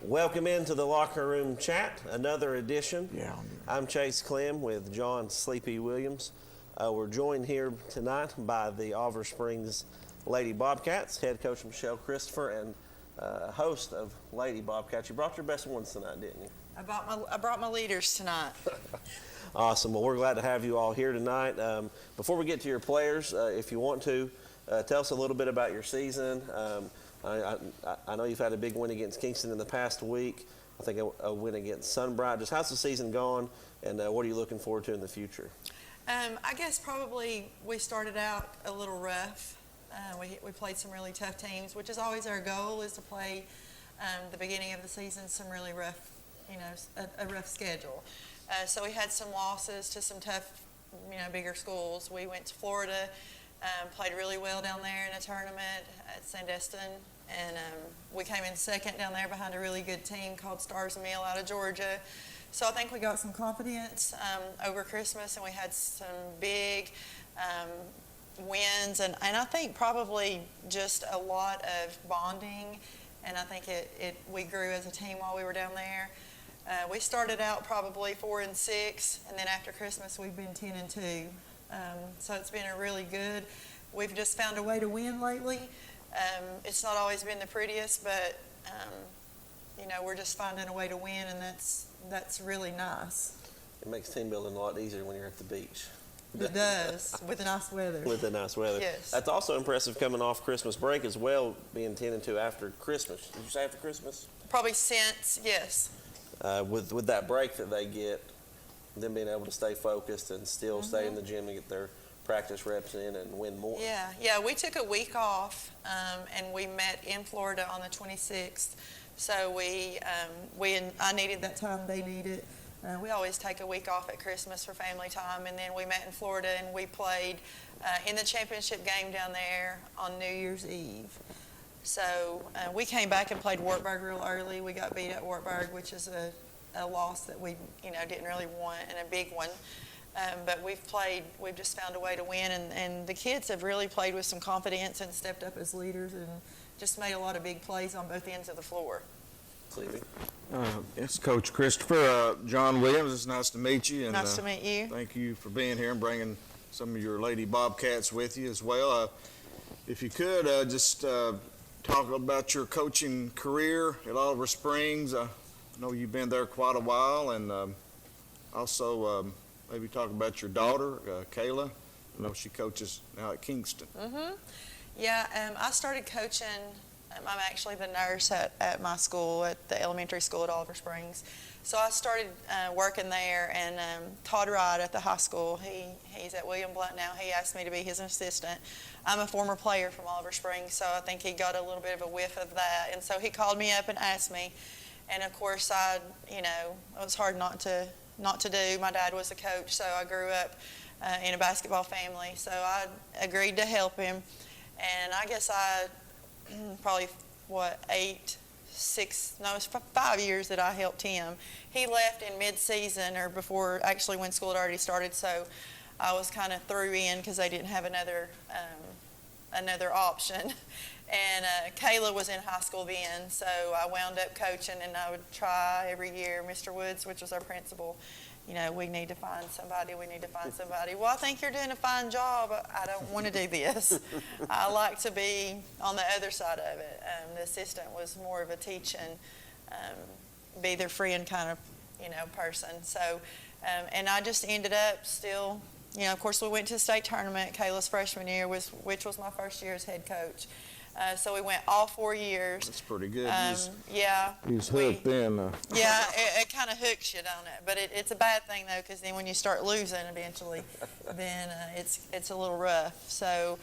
Welcome into the Locker Room Chat, another edition. Yeah. I'm Chase Clem with John Sleepy Williams. We're joined here tonight by the Oliver Springs Lady Bobcats, head coach Michelle Christopher, and host of Lady Bobcats. You brought your best ones tonight, didn't you? I brought my leaders tonight. Awesome. Well, we're glad to have you all here tonight. Before we get to your players, if you want to, tell us a little bit about your season. I know you've had a big win against Kingston in the past week. I think a win against Sunbright. Just how's the season gone, and what are you looking forward to in the future? I guess probably we started out a little rough. We played some really tough teams, which is always our goal, is to play the beginning of the season some really rough, a rough schedule. So we had some losses to some tough, bigger schools. We went to Florida, played really well down there in a tournament at Sandestin, and we came in second down there behind a really good team called Stars Mill out of Georgia. So I think we got some confidence over Christmas, and we had some big wins, and I think probably just a lot of bonding, and I think we grew as a team while we were down there. We started out probably 4-6, and then after Christmas we've been 10-2. So it's been a really good. We've just found a way to win lately. It's not always been the prettiest, but we're just finding a way to win, and that's really nice. It makes team building a lot easier when you're at the beach. It does, with the nice weather. With the nice weather. Yes. That's also impressive coming off Christmas break as well, being 10-2 after Christmas. Did you say after Christmas? Probably since, yes. With that break that they get, them being able to stay focused and still stay in the gym and get their practice reps in and win more. Yeah, we took a week off, and we met in Florida on the 26th. So I needed that time, they needed it. We always take a week off at Christmas for family time, and then we met in Florida and we played in the championship game down there on New Year's Eve. So we came back and played Wartburg real early. We got beat at Wartburg, which is a loss that we didn't really want, and a big one. But we've just found a way to win, and the kids have really played with some confidence and stepped up as leaders and just made a lot of big plays on both ends of the floor. Sleepy. It's Coach Christopher. John Williams, it's nice to meet you. And, nice to meet you. Thank you for being here and bringing some of your Lady Bobcats with you as well. If you could, just talk about your coaching career at Oliver Springs. I know you've been there quite a while, and also maybe talk about your daughter, Kayla. I know she coaches now at Kingston. Yeah, I started coaching. I'm actually the nurse at my school, at the elementary school at Oliver Springs. So I started working there, and Todd Wright at the high school, he's at William Blunt now. He asked me to be his assistant. I'm a former player from Oliver Springs, so I think he got a little bit of a whiff of that. And so he called me up and asked me. And of course, it was hard not to do. My dad was a coach, so I grew up in a basketball family. So I agreed to help him. And I guess probably 5 years that I helped him. He left in mid-season, or before, actually when school had already started, so I was kind of threw in because they didn't have another option. And Kayla was in high school then, so I wound up coaching, and I would try every year. Mr. Woods, which was our principal, we need to find somebody. Well, I think you're doing a fine job. I don't want to do this. I like to be on the other side of it. The assistant was more of a teaching, be their friend kind of, person. So, and I just ended up still, of course we went to the state tournament Kayla's freshman year, which was my first year as head coach. So we went all 4 years. That's pretty good. He's hooked then. Yeah, it kind of hooks you, don't it? But it's a bad thing, though, because then when you start losing eventually, then it's a little rough. So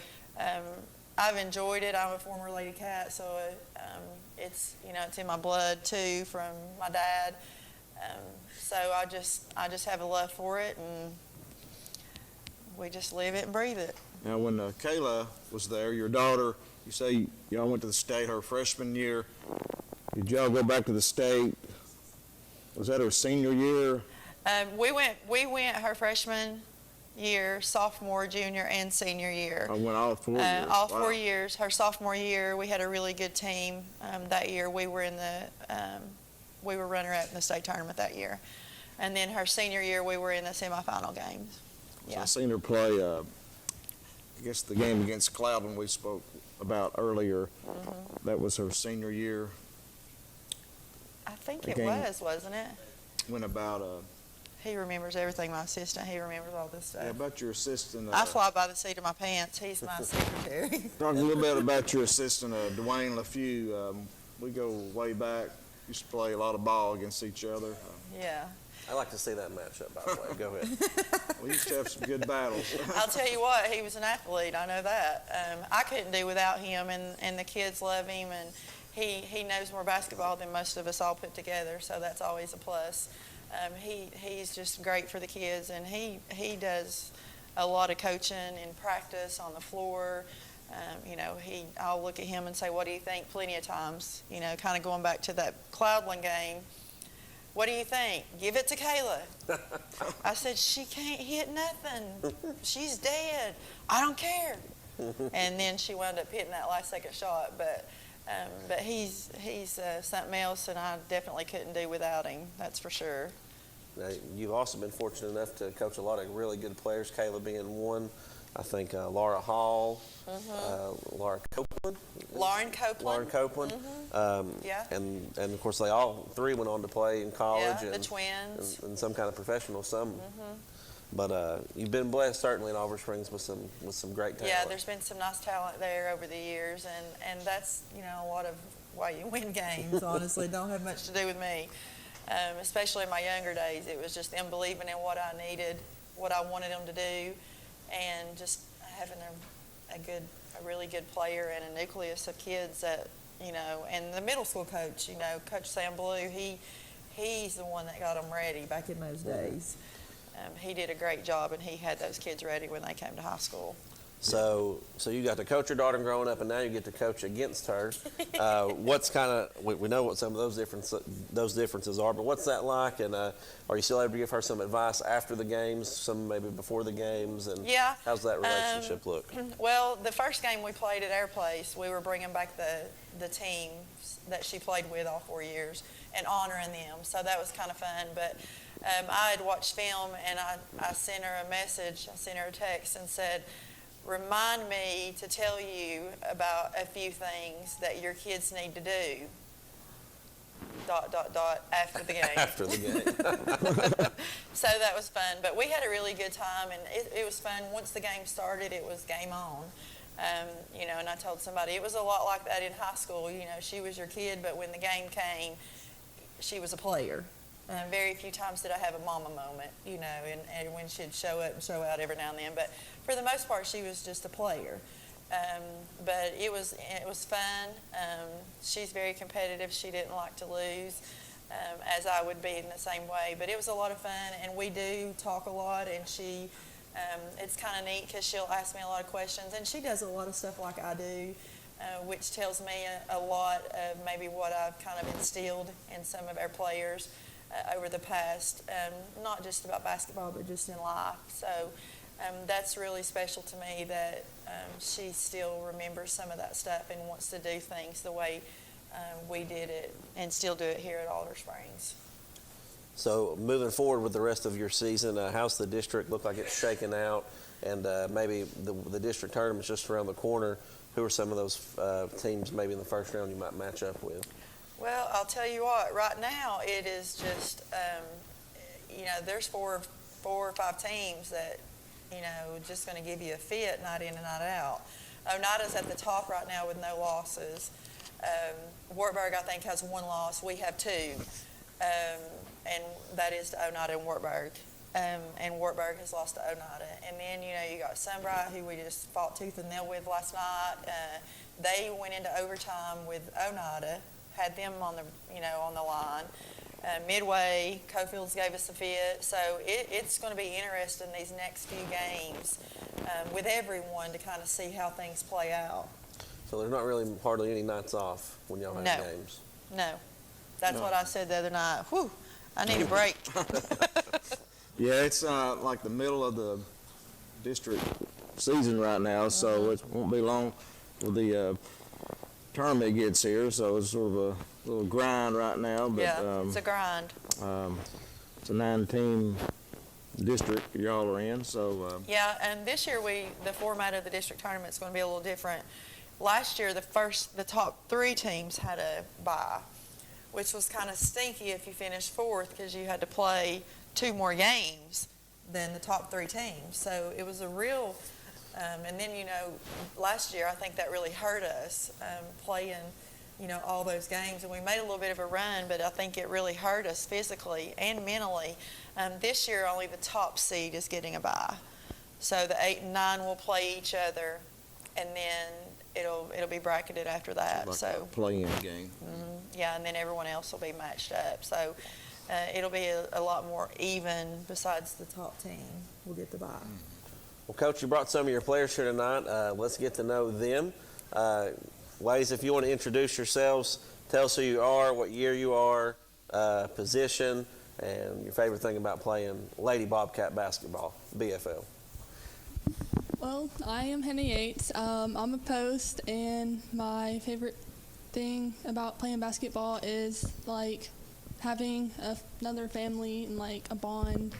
I've enjoyed it. I'm a former Lady Cat, so it's in my blood, too, from my dad. So I just have a love for it, and we just live it and breathe it. Now, when Kayla was there, your daughter, you say y'all went to the state her freshman year. Did y'all go back to the state? Was that her senior year? We went her freshman year, sophomore, junior, and senior year. I went all 4 years. All 4 years. Her sophomore year, we had a really good team. That year, we were in the we were runner-up in the state tournament that year. And then her senior year, we were in the semifinal games. So Yeah. I seen her play, I guess the game against Cloudland we spoke about earlier. That was her senior year. I think The it game- was, wasn't it? Went about, He remembers everything, my assistant. He remembers all this stuff. yeah, about your assistant. I fly by the seat of my pants. He's my secretary. Talk a little bit about your assistant, Dwayne LaFew. We go way back. Used to play a lot of ball against each other. Yeah. I'd like to see that matchup, by the way. Go ahead. We used to have some good battles. I'll tell you what, he was an athlete. I know that. I couldn't do without him, and the kids love him, and he knows more basketball than most of us all put together, so that's always a plus. He's just great for the kids, and he does a lot of coaching and practice on the floor. I'll look at him and say, "What do you think?" Plenty of times, kind of going back to that Cloudland game. What do you think? Give it to Kayla. I said, she can't hit nothing. She's dead. I don't care. And then she wound up hitting that last second shot. But he's something else, and I definitely couldn't do without him. That's for sure. Now, you've also been fortunate enough to coach a lot of really good players, Kayla being one. I think Laura Hall, Laura Copeland. Lauren Copeland. Lauren Copeland. Yeah. And of course, they all three went on to play in college. Yeah, the and, twins. And some kind of professional, some. But you've been blessed, certainly, in Oliver Springs with some great talent. Yeah, there's been some nice talent there over the years, and that's, a lot of why you win games, honestly. Don't have much to do with me. Especially in my younger days, it was just them believing in what I needed, what I wanted them to do, and just having a really good player and a nucleus of kids that, and the middle school coach, Coach Sam Blue, he's the one that got them ready back in those days. He did a great job, and he had those kids ready when they came to high school. So you got to coach your daughter growing up, and now you get to coach against her. What's kind of we know what some of those differences are, but what's that like? And are you still able to give her some advice after the games, some maybe before the games? And Yeah. how's that relationship look? Well, the first game we played at our place, we were bringing back the teams that she played with all 4 years and honoring them. So that was kind of fun. But I had watched film, and I sent her a message. I sent her a text and said, "Remind me to tell you about a few things that your kids need to do, ... after the game." After the game. So that was fun. But we had a really good time, and it was fun. Once the game started, it was game on. And I told somebody, it was a lot like that in high school. She was your kid, but when the game came, she was a player. Very few times did I have a mama moment, and when she'd show up and show out every now and then. But for the most part, she was just a player. But it was fun. She's very competitive. She didn't like to lose, as I would be in the same way. But it was a lot of fun, and we do talk a lot, and she, it's kind of neat because she'll ask me a lot of questions, and she does a lot of stuff like I do, which tells me a lot of maybe what I've kind of instilled in some of our players over the past, not just about basketball, but just in life. So that's really special to me that she still remembers some of that stuff and wants to do things the way we did it and still do it here at Oliver Springs. So moving forward with the rest of your season, how's the district look like it's shaking out? And maybe the district tournament's just around the corner. Who are some of those teams maybe in the first round you might match up with? Well, I'll tell you what, right now it is just, there's four or five teams that, just going to give you a fit night in and night out. Oneida's at the top right now with no losses. Wartburg, I think, has one loss. We have two, and that is to Oneida and Wartburg. And Wartburg has lost to Oneida. And then, you got Sunbright, who we just fought tooth and nail with last night. They went into overtime with Oneida, had them on the line. Midway, Cofields gave us a fit. So it's going to be interesting these next few games with everyone to kind of see how things play out. So there's not really hardly any nights off when y'all have games. No. That's what I said the other night. Whew, I need a break. Yeah, it's like the middle of the district season right now, so it won't be long for the tournament gets here, so it's sort of a little grind right now. But, Yeah, it's a grind. It's a 9-team district y'all are in, so Yeah, and this year the format of the district tournament is going to be a little different. Last year, the top 3 teams had a bye, which was kind of stinky if you finished 4th because you had to play 2 more games than the top 3 teams. So it was a real, and then, last year I think that really hurt us playing, all those games. And we made a little bit of a run, but I think it really hurt us physically and mentally. This year, only the top seed is getting a bye. So the 8 and 9 will play each other, and then it'll be bracketed after that. like So a play-in game. yeah, and then everyone else will be matched up. So it'll be a lot more even. Besides the top team, will get the bye. Well, Coach, you brought some of your players here tonight. Let's get to know them. Ladies, if you want to introduce yourselves, tell us who you are, what year you are, position, and your favorite thing about playing Lady Bobcat basketball, BFL. Well, I am Henny Yates. I'm a post, and my favorite thing about playing basketball is like having another family and like a bond.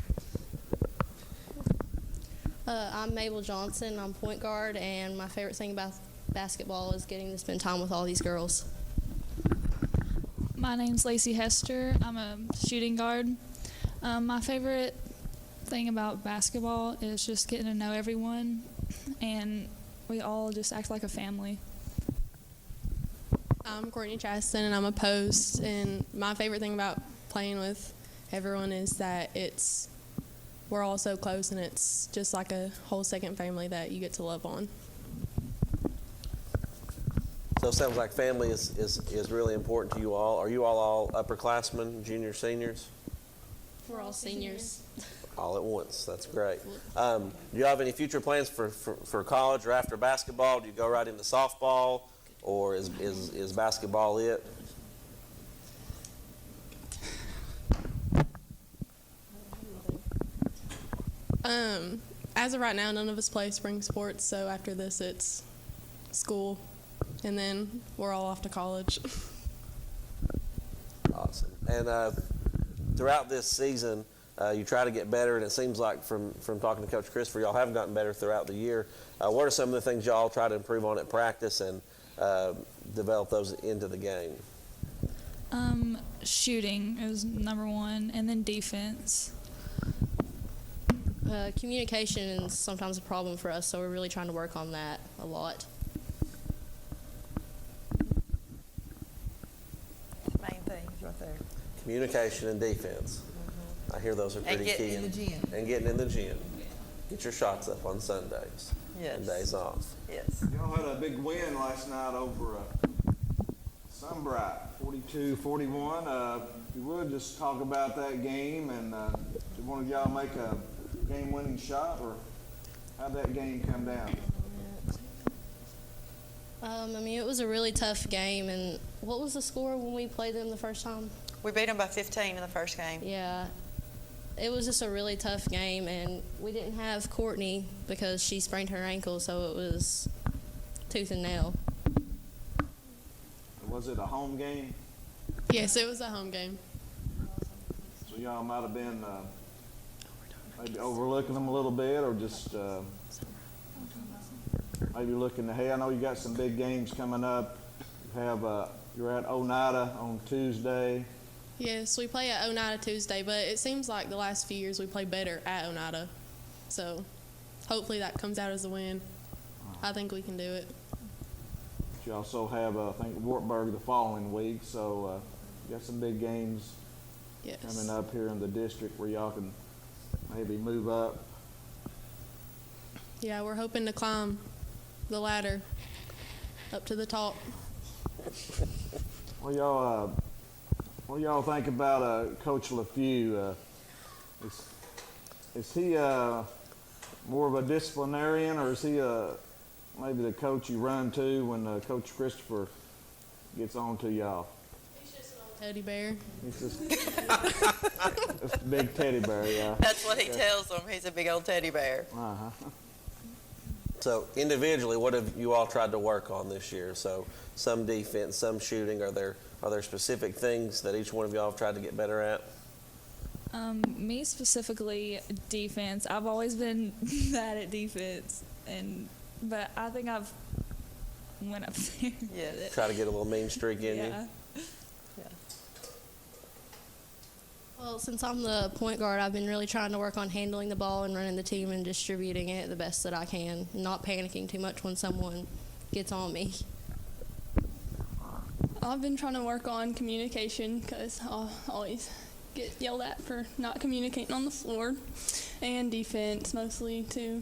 I'm Mabel Johnson. I'm point guard, and my favorite thing about basketball is getting to spend time with all these girls. My name's Lacey Hester. I'm a shooting guard. My favorite thing about basketball is just getting to know everyone, and we all just act like a family. I'm Courtney Chaston, and I'm a post. And my favorite thing about playing with everyone is that we're all so close, and it's just like a whole second family that you get to love on. So it sounds like family is really important to you all. Are you all upperclassmen, juniors, seniors? We're all seniors. All at once. That's great. Do you have any future plans for college or after basketball? Do you go right into softball, or is basketball it? As of right now, none of us play spring sports, so after this it's school, and then we're all off to college. Awesome. And throughout this season, you try to get better, and it seems like from talking to Coach Christopher, y'all have gotten better throughout the year. What are some of the things y'all try to improve on at practice and develop those into the game? Shooting is number 1, and then defense. Communication is sometimes a problem for us, so we're really trying to work on that a lot. Main things right there. Communication and defense. I hear those are pretty And key. getting in the gym. And getting in the gym. Get your shots up on Sundays Yes. and days off. Yes. Y'all had a big win last night over Sunbright, 42-41. If you would, just talk about that game, and did one of y'all make a game-winning shot, or how'd that game come down? It was a really tough game, and what was the score when we played them the first time? We beat them by 15 in the first game. Yeah, it was just a really tough game, and we didn't have Courtney because she sprained her ankle, so it was tooth and nail. Was it a home game? Yes, it was a home game. So y'all might have been maybe overlooking them a little bit, or just maybe looking ahead. I know you got some big games coming up. You have you're at Oneida on Tuesday. Yes, we play at Oneida Tuesday, but it seems like the last few years we play better at Oneida. So hopefully that comes out as a win. I think we can do it. You also have, I think, Wartburg the following week. So you got some big games Yes. coming up here in the district where y'all can maybe move up. Yeah, we're hoping to climb the ladder up to the top. What do y'all think about Coach LaFew? Is he more of a disciplinarian, or is he maybe the coach you run to when Coach Christopher gets on to y'all? He's just an old teddy bear. He's just a big teddy bear, yeah. That's what he tells them. He's a big old teddy bear. Uh-huh. So individually, what have you all tried to work on this year? So some defense, some shooting. Are there specific things that each one of y'all have tried to get better at? Me specifically, defense. I've always been bad at defense, but I think I've went up there. Yeah. Try to get a little mean streak in you. Yeah. Well, since I'm the point guard, I've been really trying to work on handling the ball and running the team and distributing it the best that I can, not panicking too much when someone gets on me. I've been trying to work on communication because I always get yelled at for not communicating on the floor, and defense mostly too.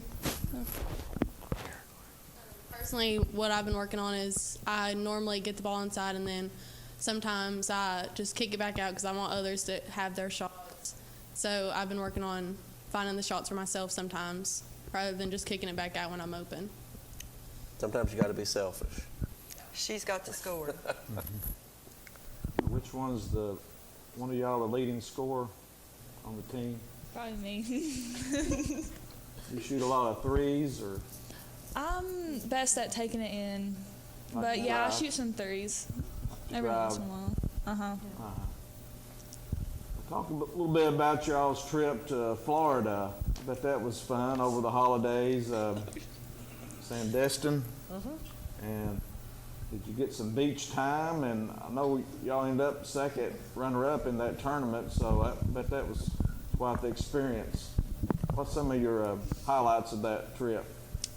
Personally, what I've been working on is I normally get the ball inside and then sometimes I just kick it back out because I want others to have their shots. So I've been working on finding the shots for myself sometimes rather than just kicking it back out when I'm open. Sometimes you got to be selfish. She's got to score. Which one's one of y'all the leading scorer on the team? Probably me. You shoot a lot of threes, or I'm best at taking it in, Like but yeah, I drive? shoot some threes every Drive. once in a while. talk a little bit about y'all's trip to Florida. I bet that was fun over the holidays. Sandestin. And did you get some beach time? And I know y'all ended up second runner-up in that tournament, so I bet that was quite the experience. What's some of your highlights of that trip?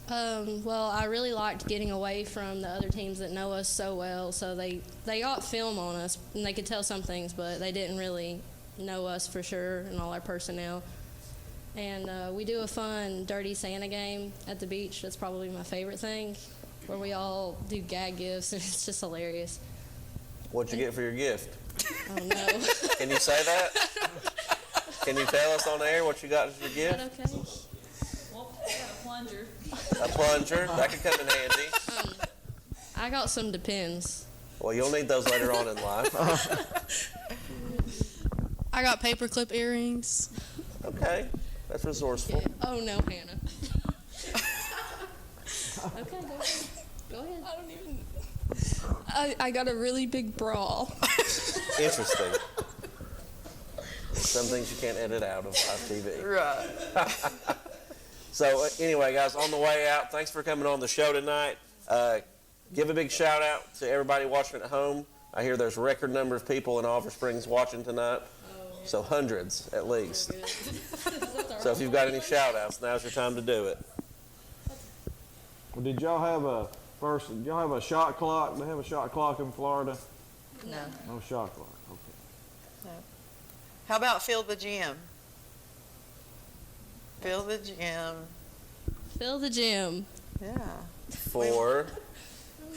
Well, I really liked getting away from the other teams that know us so well. So they got film on us, and they could tell some things, but they didn't really know us for sure and all our personnel. And we do a fun Dirty Santa game at the beach. That's probably my favorite thing, where we all do gag gifts, and it's just hilarious. What'd you get for your gift? Oh, no. Can you say that? Can you tell us on air what you got as your Is gift? that okay? Well, I got a plunger. A plunger? That could come in handy. I got some Depends. Well, you'll need those later on in life. I got paperclip earrings. Okay. That's resourceful. Oh, no, Hannah. Okay, go ahead. Go ahead. I don't even. I got a really big bra. Interesting. Some things you can't edit out of live TV. Right. So anyway, guys, on the way out, thanks for coming on the show tonight. Give a big shout out to everybody watching at home. I hear there's a record number of people in Oliver Springs watching tonight. So hundreds at least. So if you've got any shout outs, now's your time to do it. Well, did y'all have a shot clock? They have a shot clock in Florida? No. No shot clock, okay. How about fill the gym? Fill the gym. Fill the gym. Yeah. For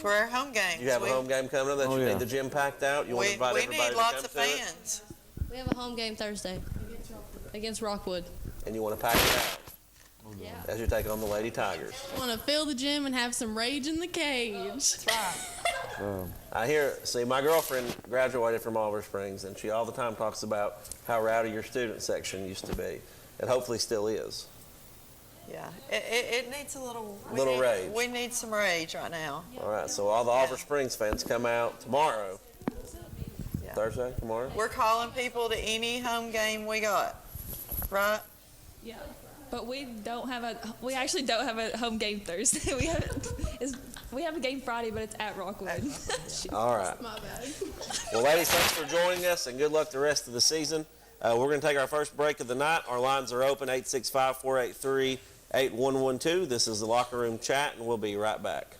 our home games. you have a home game coming up that Oh, you yeah. need the gym packed out. You want to invite we everybody need to lots come of to it, fans. We have a home game Thursday against Rockwood. and you want to pack it out Yeah. as you take on the Lady Tigers. Want to fill the gym and have some rage in the cage. I hear. See, my girlfriend graduated from Oliver Springs, and she all the time talks about how rowdy your student section used to be, and hopefully still is. Yeah. It needs a little Rage. We need some rage right now. All right, so all the Oliver Springs fans come out tomorrow. Yeah. Thursday, tomorrow? We're calling people to any home game we got. Right? Yeah, but we actually don't have a home game Thursday. We have a game Friday, but it's at Rockwood. All right. My bad. Well, ladies, thanks for joining us, and good luck the rest of the season. We're going to take our first break of the night. Our lines are open, 865-483-8112. This is the Locker Room Chat, and we'll be right back.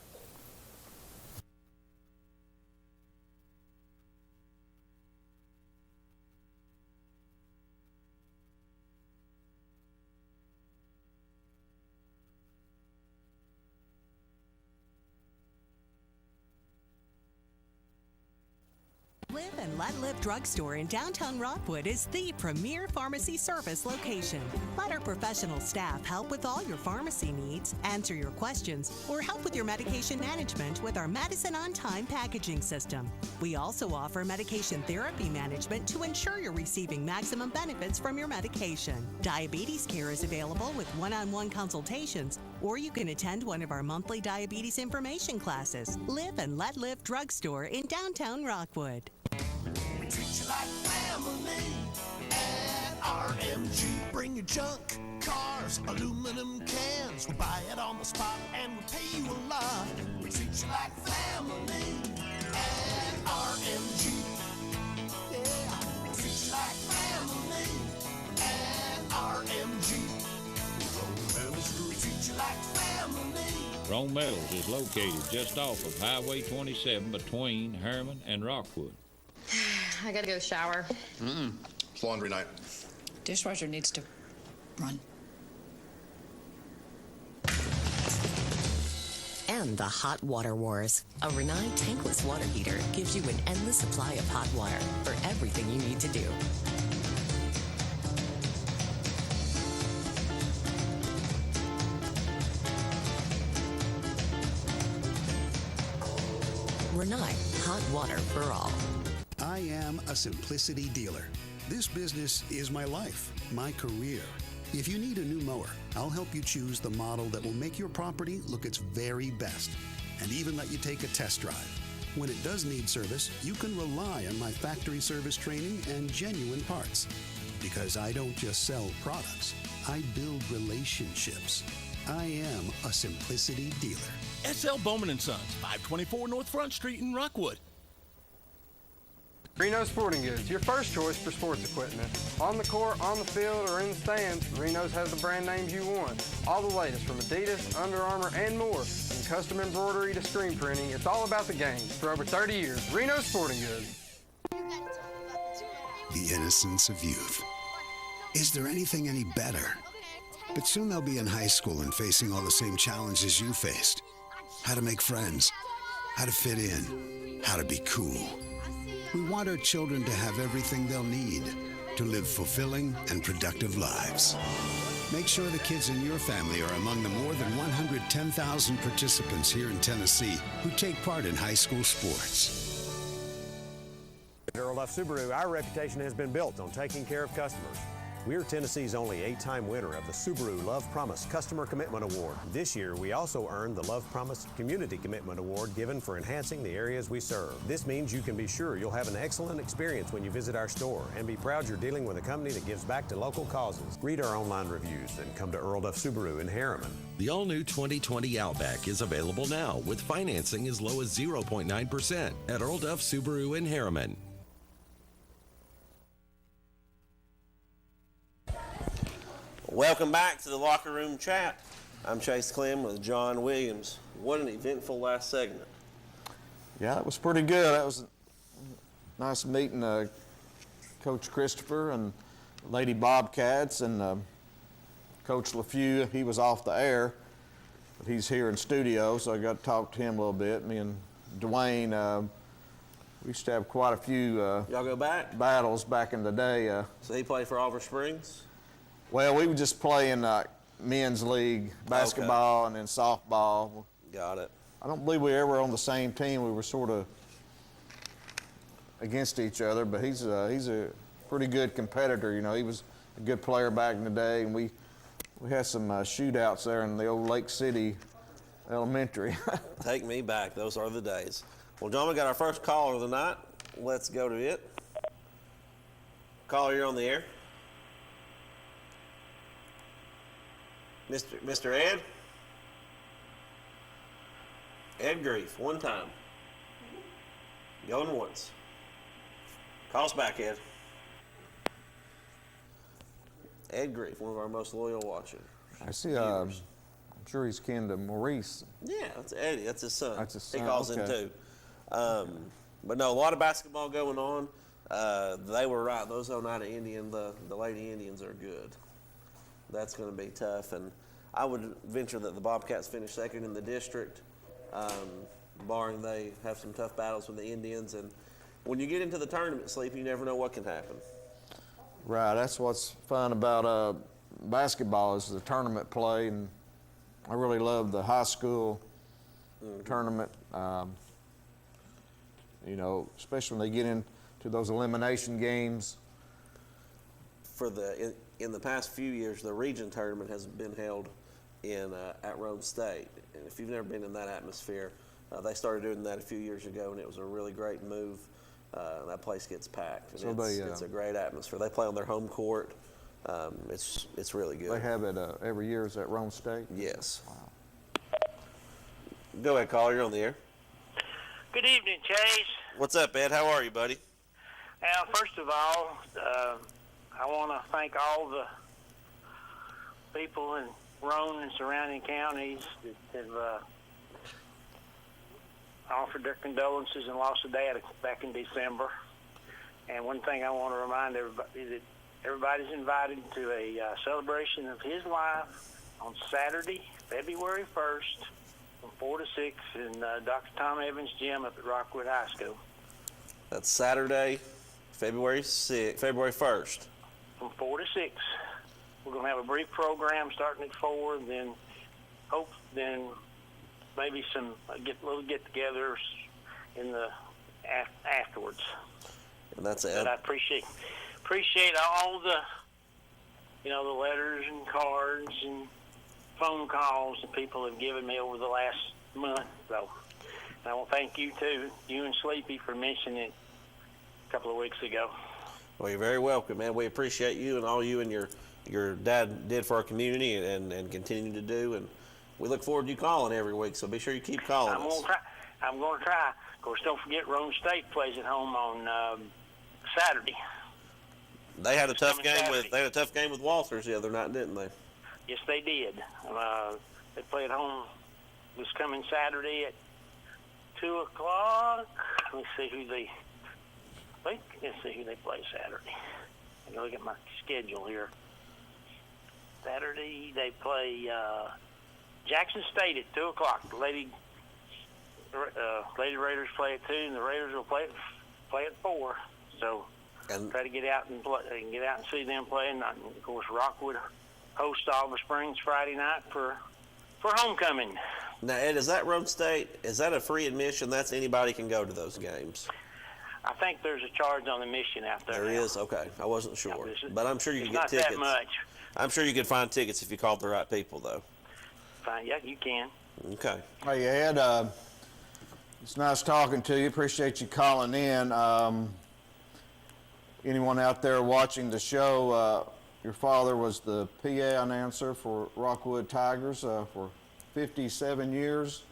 Live and Let Live Drugstore in downtown Rockwood is the premier pharmacy service location. Let our professional staff help with all your pharmacy needs, answer your questions, or help with your medication management with our Medicine on Time packaging system. We also offer medication therapy management to ensure you're receiving maximum benefits from your medication. Diabetes care is available with one-on-one consultations, Or you can attend one of our monthly diabetes information classes. Live and Let Live Drugstore in downtown Rockwood. We treat you like family at RMG. Bring your junk, cars, aluminum cans. We buy it on the spot and we pay you a lot. We treat you like family at RMG. Yeah, we treat you like family at RMG. We treat you like family. Rome Metals is located just off of Highway 27 between Harriman and Rockwood. I gotta go shower. It's laundry night. Dishwasher needs to run. And the hot water wars. A Rinnai tankless water heater gives you an endless supply of hot water for everything you need to do. Rinnai, hot water for all. I am a Simplicity dealer. This business is my life, my career. If you need a new mower, I'll help you choose the model that will make your property look its very best, and even let you take a test drive. When it does need service, you can rely on my factory service training and genuine parts. Because I don't just sell products, I build relationships. I am a Simplicity dealer. S.L. Bowman & Sons, 524 North Front Street in Rockwood. Reno Sporting Goods, your first choice for sports equipment. On the court, on the field, or in the stands, Reno's has the brand names you want. All the latest from Adidas, Under Armour, and more. From custom embroidery to screen printing, it's all about the game. For over 30 years, Reno Sporting Goods. The innocence of youth. Is there anything any better? But soon they'll be in high school and facing all the same challenges you faced. How to make friends, how to fit in, how to be cool. We want our children to have everything they'll need to live fulfilling and productive lives. Make sure the kids in your family are among the more than 110,000 participants here in Tennessee who take part in high school sports. At Earl Duff Subaru, our reputation has been built on taking care of customers. We're Tennessee's only 8-time winner of the Subaru Love Promise Customer Commitment Award. This year, we also earned the Love Promise Community Commitment Award given for enhancing the areas we serve. This means you can be sure you'll have an excellent experience when you visit our store and be proud you're dealing with a company that gives back to local causes. Read our online reviews and come to Earl Duff Subaru in Harriman. The all-new 2020 Outback is available now with financing as low as 0.9% at Earl Duff Subaru in Harriman. Welcome back to the Locker Room Chat. I'm Chase Clem with John Williams. What an eventful last segment. Yeah, it was pretty good. That was nice meeting Coach Christopher and Lady Bobcats and Coach LaFew. He was off the air, but he's here in studio, so I got to talk to him a little bit. Me and Dwayne, we used to have quite a few y'all go back? Battles back in the day. So he played for Oliver Springs? Well, we would just play in men's league, basketball, and then softball. Got it. I don't believe we ever were on the same team. We were sort of against each other, but he's a pretty good competitor. You know, he was a good player back in the day, and we had some shootouts there in the old Lake City Elementary. Take me back. Those are the days. Well, John, we got our first caller of the night. Let's go to it. Caller, you're on the air. Mr. Ed? Ed Grief, one time. Going once. Call us back, Ed. Ed Grief, one of our most loyal watchers. I see, I'm sure he's kin to Maurice. Yeah, that's Eddie. That's his son. That's his son. He calls in too. But no, a lot of basketball going on. They were right. Those Oneida Indians, the Lady Indians are good. That's going to be tough, and I would venture that the Bobcats finish second in the district, barring they have some tough battles with the Indians. And when you get into the tournament sleep, you never know what can happen. Right, that's what's fun about basketball is the tournament play, and I really love the high school tournament. You know, especially when they get into those elimination games. In the past few years, the region tournament has been held at Rome State. And if you've never been in that atmosphere, they started doing that a few years ago, and it was a really great move. That place gets packed. And So it's a great atmosphere. They play on their home court. It's really good. They have it every year. Is that Rome State? Yes. Wow. Go ahead, caller. You're on the air. Good evening, Chase. What's up, Ed? How are you, buddy? Now, first of all, I want to thank all the people in Roane and surrounding counties that have offered their condolences and lost a dad back in December. And one thing I want to remind everybody is that everybody's invited to a celebration of his life on Saturday, February 1st, from 4 to 6 in Dr. Tom Evans' gym up at Rockwood High School. That's Saturday, February 1st. From 4 to 6. We're going to have a brief program starting at 4, then maybe some little get-togethers in the afterwards. And that's it. But I appreciate all the the letters and cards and phone calls that people have given me over the last month. So and I want to thank you too, you and Sleepy, for mentioning it a couple of weeks ago. Well, you're very welcome, man. We appreciate you and all you and your dad did for our community and continue to do. And we look forward to you calling every week, so be sure you keep calling us. I'm going to try. Of course, don't forget Rome State plays at home on Saturday. They had a tough game with Walters the other night, didn't they? Yes, they did. They play at home this coming Saturday at 2 o'clock. Let's see who they play Saturday. I'm going to look at my schedule here. Saturday, they play Jackson State at 2 o'clock. The Lady Raiders play at 2, and the Raiders will play at 4. So try to get out and see them play. And of course, Rockwood hosts Oliver Springs Friday night for homecoming. Now, Ed, is that Rome State? Is that a free admission? That's anybody can go to those games. I think there's a charge on admission out there. There is? Okay. I wasn't sure. But I'm sure you can get not tickets. That much. I'm sure you could find tickets if you called the right people, though. Fine. Yeah, you can. Okay. Hey, Ed, it's nice talking to you. Appreciate you calling in. Anyone out there watching the show, your father was the PA announcer for Rockwood Tigers for 57 years.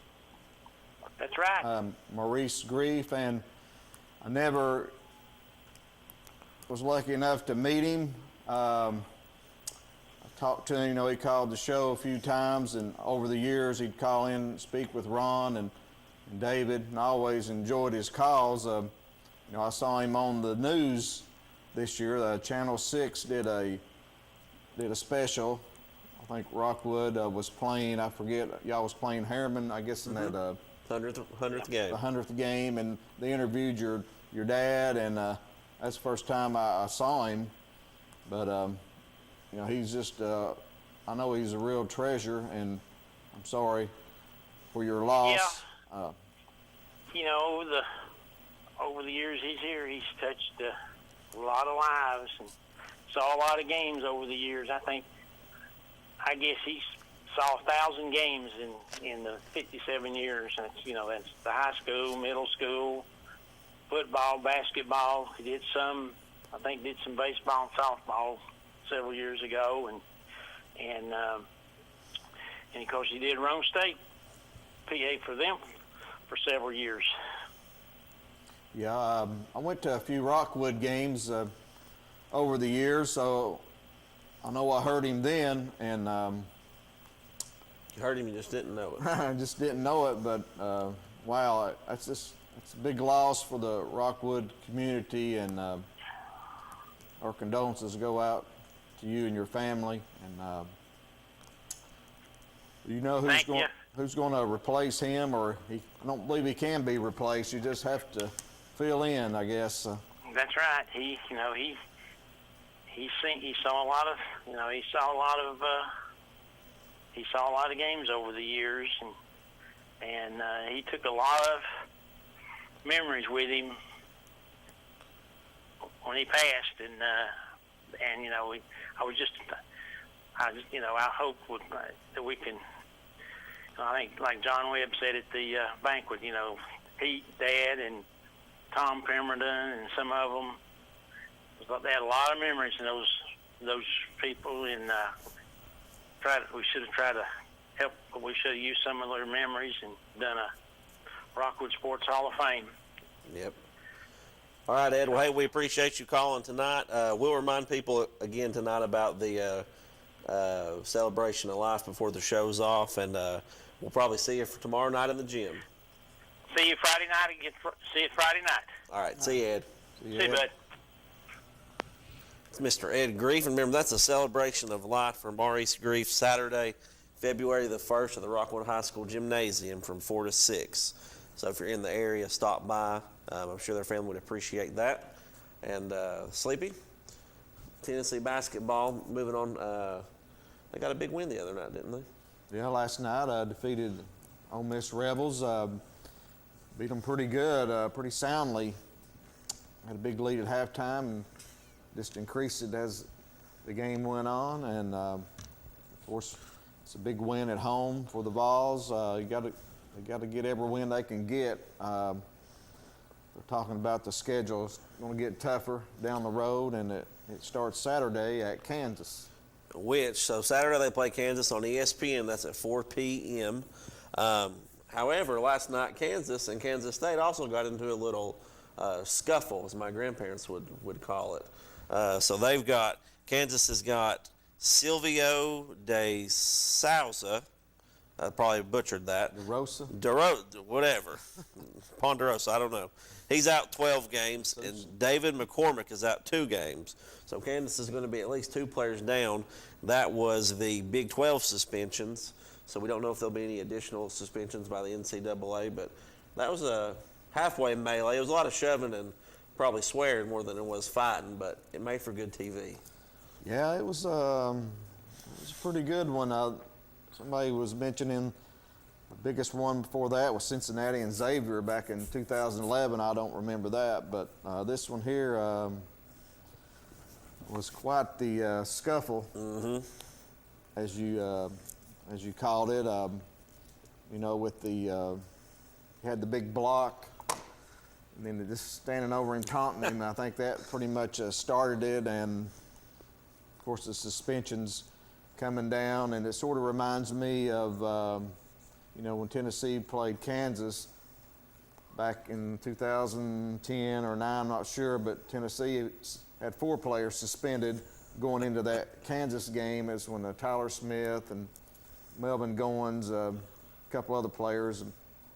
That's right. Maurice Grief, and I never was lucky enough to meet him. I talked to him, he called the show a few times, and over the years he'd call in and speak with Ron and David, and I always enjoyed his calls. I saw him on the news this year. Channel 6 did a special. I think Rockwood was playing, I forget, y'all was playing Harriman, I guess, in that 100th game. The 100th game, and they interviewed your dad, and that's the first time I saw him. But he's just I know he's a real treasure, and I'm sorry for your loss. Yeah. Over the years he's here, he's touched a lot of lives and saw a lot of games over the years. I guess he saw 1,000 games in the 57 years. That's the high school, middle school, football, basketball. He did some baseball and softball several years ago, and of course he did Rome State PA for them for several years. Yeah, I went to a few Rockwood games over the years, so I know I heard him then, and you heard him, you just didn't know it. I just didn't know it, but wow, it's a big loss for the Rockwood community, and our condolences go out to you and your family. And you know who's going to replace him, or I don't believe he can be replaced. You just have to fill in, I guess. That's right. He saw a lot of games over the years, and he took a lot of memories with him when he passed. And I was just I hope that we can. I think, like John Webb said at the banquet, Pete, Dad, and Tom Pemberton, and some of them, they had a lot of memories in those people, and we should have tried to help. We should have used some of their memories and done a Rockwood Sports Hall of Fame. Yep. All right, Ed. Well, hey, we appreciate you calling tonight. We'll remind people again tonight about the celebration of life before the show's off, and we'll probably see you for tomorrow night in the gym. See you Friday night. See you Friday night. All right. See you, Ed. See you, bud. It's Mr. Ed Grief, and remember, that's a celebration of life for Maurice Grief, Saturday, February the 1st at the Rockwood High School Gymnasium from 4 to 6. So if you're in the area, stop by. I'm sure their family would appreciate that. And Sleepy, Tennessee basketball, moving on. They got a big win the other night, didn't they? Yeah, last night I defeated Ole Miss Rebels. Beat them pretty good, pretty soundly. Had a big lead at halftime and just increased it as the game went on. And of course, it's a big win at home for the Vols. They got to get every win they can get. They're talking about the schedule. It's going to get tougher down the road, and it starts Saturday at Kansas. So Saturday they play Kansas on ESPN. That's at 4 p.m. However, last night Kansas and Kansas State also got into a little scuffle, as my grandparents would call it. So Kansas has got Silvio De Souza. I probably butchered that. Whatever. Ponderosa, I don't know. He's out 12 games, and David McCormick is out 2 games. So Kansas is going to be at least 2 players down. That was the Big 12 suspensions. So we don't know if there'll be any additional suspensions by the NCAA, but that was a halfway melee. It was a lot of shoving and probably swearing more than it was fighting, but it made for good TV. Yeah, it was a pretty good one. Somebody was mentioning the biggest one before that was Cincinnati and Xavier back in 2011. I don't remember that, but this one here was quite the scuffle, as you called it. With you had the big block, and then just standing over and taunting him. I think that pretty much started it, and of course the suspensions coming down, and it sort of reminds me of when Tennessee played Kansas back in 2010 or 9, I'm not sure, but Tennessee had 4 players suspended going into that Kansas game. As when Tyler Smith and Melvin Goins, a couple other players,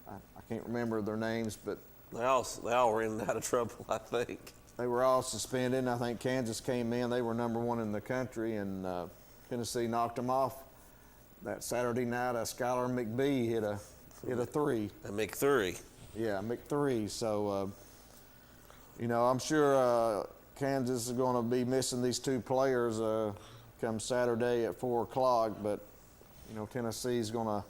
I can't remember their names, but they all were in and out of trouble, I think. They were all suspended, and I think Kansas came in. They were number 1 in the country, and Tennessee knocked them off that Saturday night. Skylar McBee hit a 3. A McThree. Yeah, McThree. So, I'm sure Kansas is going to be missing these 2 players come Saturday at 4 o'clock, but Tennessee's going to.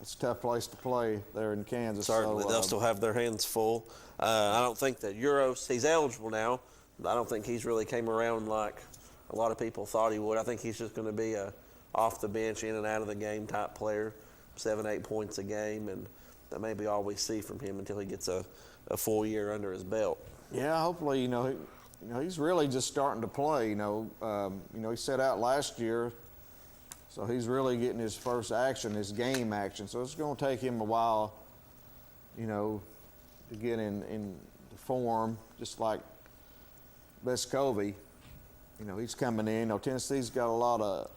It's a tough place to play there in Kansas. Certainly, so, they'll still have their hands full. I don't think that Euros, he's eligible now, but I don't think he's really came around like a lot of people thought he would. I think he's just going to be a off the bench, in and out of the game type player, 7-8 points a game, and that may be all we see from him until he gets a full year under his belt. Yeah, hopefully, he's really just starting to play. He set out last year. So he's really getting his first action, his game action. So it's going to take him a while, to get in form, just like Vescovi. He's coming in. Tennessee's got a lot of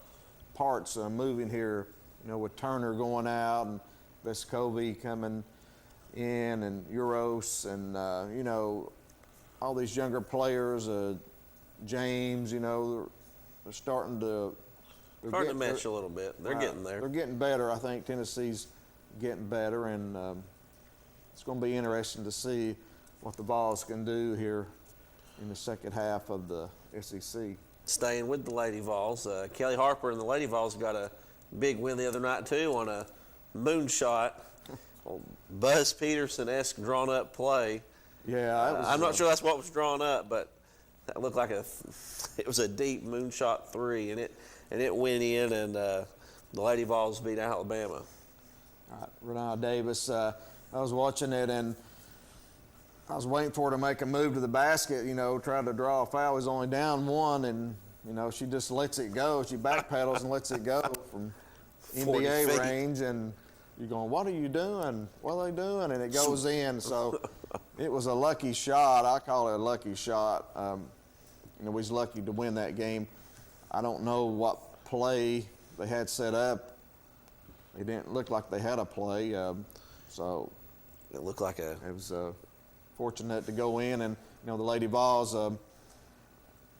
parts moving here, with Turner going out and Vescovi coming in and Euros and, all these younger players, James, they're starting to Hard to mesh a little bit. They're getting there. They're getting better. I think Tennessee's getting better, and it's going to be interesting to see what the Vols can do here in the second half of the SEC. Staying with the Lady Vols, Kelly Harper and the Lady Vols got a big win the other night, too, on a moonshot. Buzz Peterson-esque drawn-up play. Yeah. I'm not sure that's what was drawn up, but that looked like it was a deep moonshot three, and it went in, and the Lady Vols beat Alabama. All right, Renee Davis. I was watching it, and I was waiting for her to make a move to the basket, trying to draw a foul. He's only down one, and, she just lets it go. She backpedals and lets it go from NBA range, and you're going, what are you doing? What are they doing? And it goes in. So it was a lucky shot. I call it a lucky shot. We was lucky to win that game. I don't know what play they had set up. It didn't look like they had a play. So it looked like it was fortunate to go in. And, the Lady Vols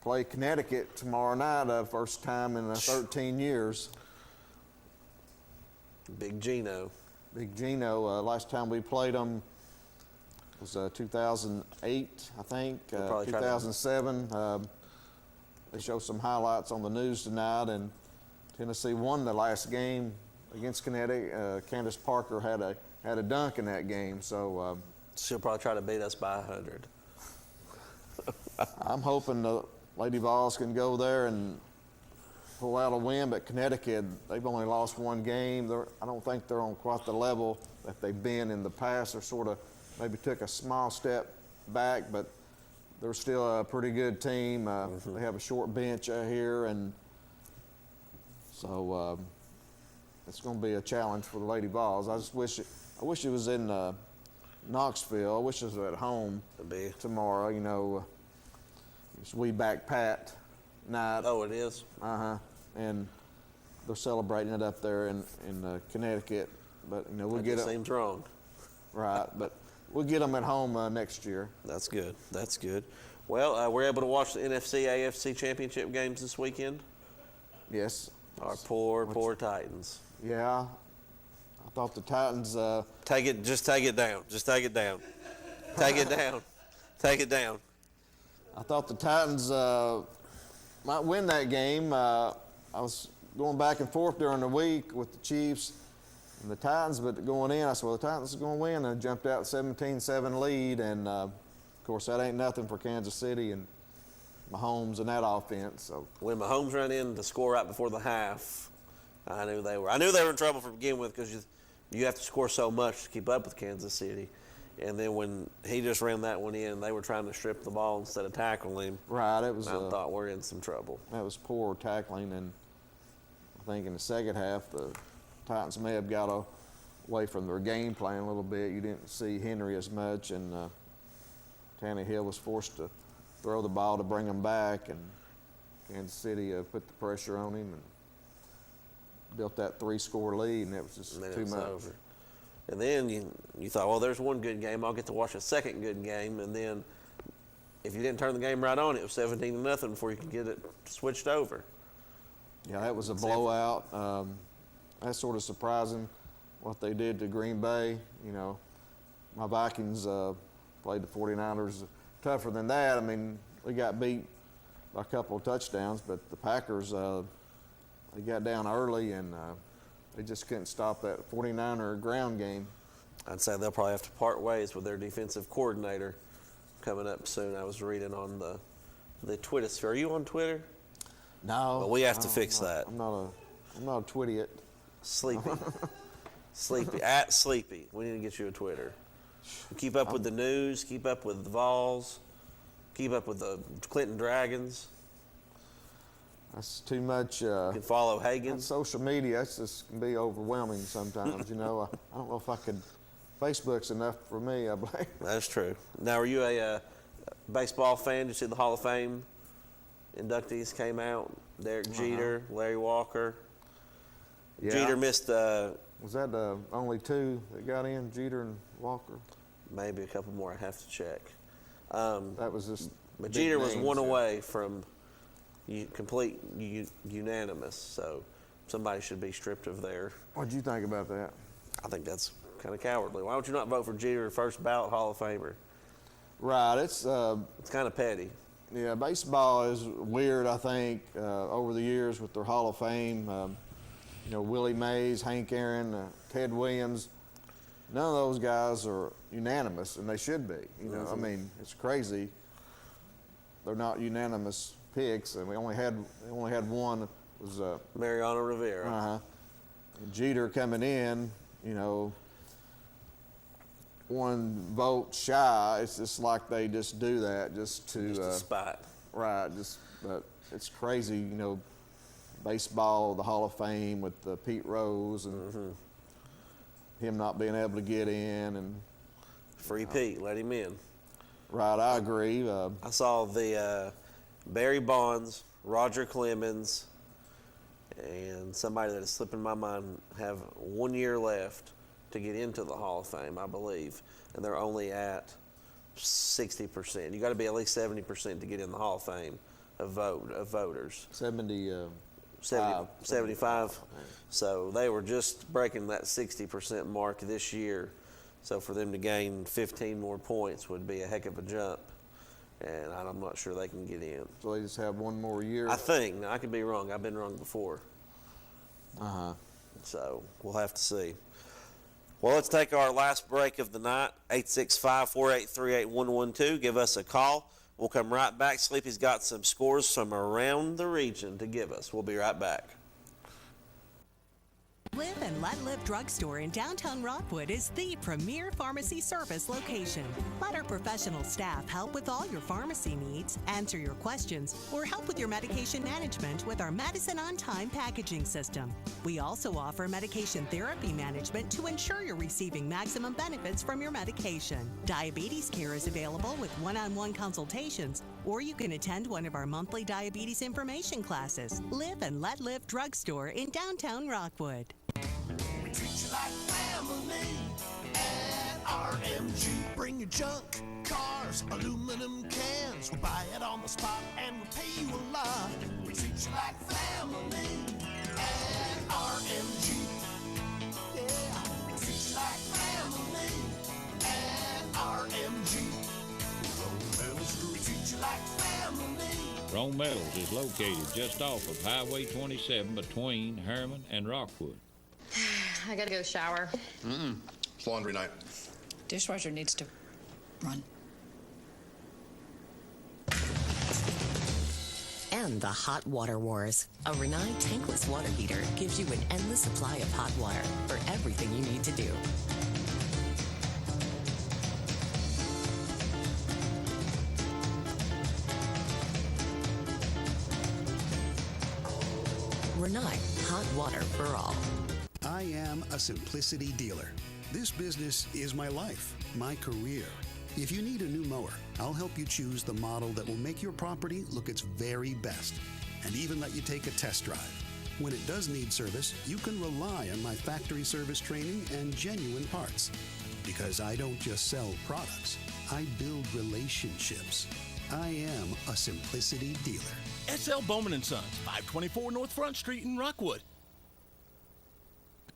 play Connecticut tomorrow night, first time in 13 years. Big Gino. Last time we played them was 2008, I think, 2007. They show some highlights on the news tonight, and Tennessee won the last game against Connecticut. Candace Parker had a dunk in that game, so she'll probably try to beat us by 100. I'm hoping the Lady Vols can go there and pull out a win, but Connecticut, they've only lost one game. I don't think they're on quite the level that they've been in the past. They're sort of maybe took a small step back, but they're still a pretty good team. They have a short bench here, and so it's going to be a challenge for the Lady Vols. I wish it was in Knoxville. I wish it was at home tomorrow. It's We Back Pat night. Oh, it is? And they're celebrating it up there in Connecticut. But, we'll get them. Seems wrong. Right, but we'll get them at home next year. That's good. Well, we're able to watch the NFC, AFC championship games this weekend. Yes. Our poor Titans. Yeah. I thought the Titans... Take it down. Take it down. I thought the Titans might win that game. I was going back and forth during the week with the Chiefs and the Titans, but going in, I said, well, the Titans are going to win, and I jumped out 17-7 lead, and of course, that ain't nothing for Kansas City and Mahomes and that offense. So when Mahomes ran in to score right before the half, I knew they were in trouble to begin with, because you have to score so much to keep up with Kansas City. And then when he just ran that one in, they were trying to strip the ball instead of tackling him. Right, it was. I thought we're in some trouble. That was poor tackling, and I think in the second half, the Titans may have got away from their game plan a little bit. You didn't see Henry as much, and Tannehill was forced to throw the ball to bring them back, and Kansas City put the pressure on him and built that 3-score lead, and it was just too much. Over. And then you thought, well, there's one good game. I'll get to watch a second good game. And then if you didn't turn the game right on, it was 17-0 before you could get it switched over. Yeah, that was a blowout. That's sort of surprising what they did to Green Bay. My Vikings played the 49ers tougher than that. I mean, we got beat by a couple of touchdowns, but the Packers, they got down early, and they just couldn't stop that 49er ground game. I'd say they'll probably have to part ways with their defensive coordinator coming up soon. I was reading on the Twitter sphere. Are you on Twitter? No. Well, we have to fix that. I'm not a Twittiot. Sleepy. Sleepy. We need to get you a Twitter. Keep up with the news. Keep up with the Vols. Keep up with the Clinton Dragons. That's too much. You can follow Hagan. Social media, that's just can be overwhelming sometimes. I don't know if I could. Facebook's enough for me, I believe. That's true. Now, are you a baseball fan? Did you see the Hall of Fame inductees came out? Derek Jeter, Larry Walker. Yeah. Jeter missed. Was that the only two that got in, Jeter and Walker? Maybe a couple more. I'd have to check. That was just. But Jeter was one away from complete unanimous, so somebody should be stripped of their. What'd you think about that? I think that's kind of cowardly. Why don't you not vote for Jeter, first ballot Hall of Famer? Right, it's kind of petty. Yeah, baseball is weird. I think over the years with their Hall of Fame, Willie Mays, Hank Aaron, Ted Williams. None of those guys are unanimous, and they should be. I mean, it's crazy. they're not unanimous picks, and we only had one. It was Mariano Rivera. Jeter coming in, one vote shy. It's just like they just do that just to spite. Right. But it's crazy, baseball, the Hall of Fame with Pete Rose and him not being able to get in and free Pete, let him in. Right, I agree. I saw the Barry Bonds, Roger Clemens, and somebody that is slipping my mind have 1 year left to get into the Hall of Fame, I believe, and they're only at 60%. You got to be at least 70% to get in the Hall of Fame of voters. 75. So they were just breaking that 60% mark this year. So for them to gain 15 more points would be a heck of a jump. And I'm not sure they can get in. So they just have 1 more year? I think. Now, I could be wrong. I've been wrong before. So we'll have to see. Well, let's take our last break of the night. 865-483-8112. Give us a call. We'll come right back. Sleepy's got some scores from around the region to give us. We'll be right back. Live and Let Live Drugstore in downtown Rockwood is the premier pharmacy service location. Let our professional staff help with all your pharmacy needs, answer your questions, or help with your medication management with our Medicine on Time packaging system. We also offer medication therapy management to ensure you're receiving maximum benefits from your medication. Diabetes care is available with one-on-one consultations, or you can attend one of our monthly diabetes information classes. Live and Let Live Drugstore in downtown Rockwood. We treat you like family at RMG. Bring your junk, cars, aluminum cans. We buy it on the spot and we pay you a lot. We treat you like family at RMG. Yeah, we treat you like family at RMG. Rome Metals, we treat you like family. Rome Metals is located just off of Highway 27 between Harriman and Rockwood. I gotta go shower. It's laundry night. Dishwasher needs to run. And the hot water wars. A Renai tankless water heater gives you an endless supply of hot water for everything you need to do. Renai, hot water for all. I am a Simplicity dealer. This business is my life, my career. If you need a new mower, I'll help you choose the model that will make your property look its very best, and even let you take a test drive. When it does need service, you can rely on my factory service training and genuine parts. Because I don't just sell products, I build relationships. I am a Simplicity dealer. S.L. Bowman & Sons, 524 North Front Street in Rockwood.